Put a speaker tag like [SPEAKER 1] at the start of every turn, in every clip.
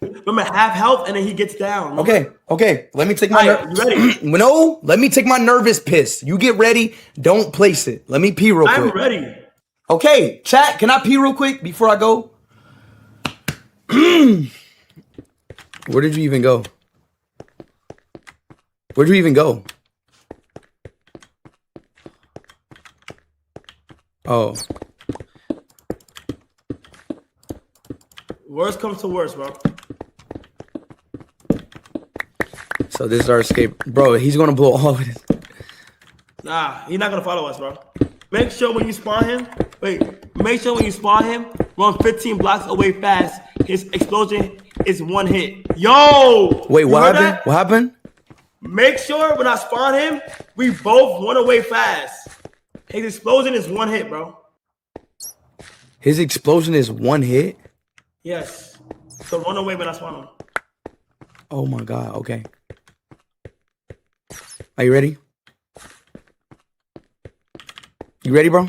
[SPEAKER 1] Remember, half health, and then he gets down.
[SPEAKER 2] Okay, okay. Let me take my.
[SPEAKER 1] Right, you ready?
[SPEAKER 2] No, let me take my nervous piss. You get ready. Don't place it. Let me pee real quick.
[SPEAKER 1] I'm ready.
[SPEAKER 2] Okay, chat. Can I pee real quick before I go? Where did you even go? Where'd you even go? Oh.
[SPEAKER 1] Worst comes to worst, bro.
[SPEAKER 2] So this is our escape. Bro, he's going to blow all of this.
[SPEAKER 1] Nah, he's not going to follow us, bro. Make sure when you spawn him, run 15 blocks away fast. His explosion is one hit. Yo!
[SPEAKER 2] Wait, what happened? That? What happened?
[SPEAKER 1] Make sure when I spawn him, we both run away fast. His explosion is one hit, bro.
[SPEAKER 2] His explosion is one hit?
[SPEAKER 1] Yes. So run away when I spawn him.
[SPEAKER 2] Oh my God, okay. Are you ready? You ready, bro?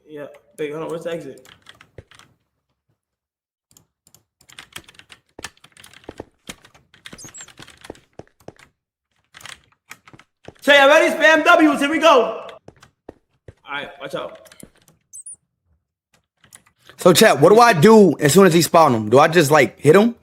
[SPEAKER 1] Yeah. Wait, hold on. Where's the exit? Say, I'm ready? Spam W's. Here we go. All right, watch out.
[SPEAKER 2] So, chat, what do I do as soon as he spawn him? Do I just, like, hit him?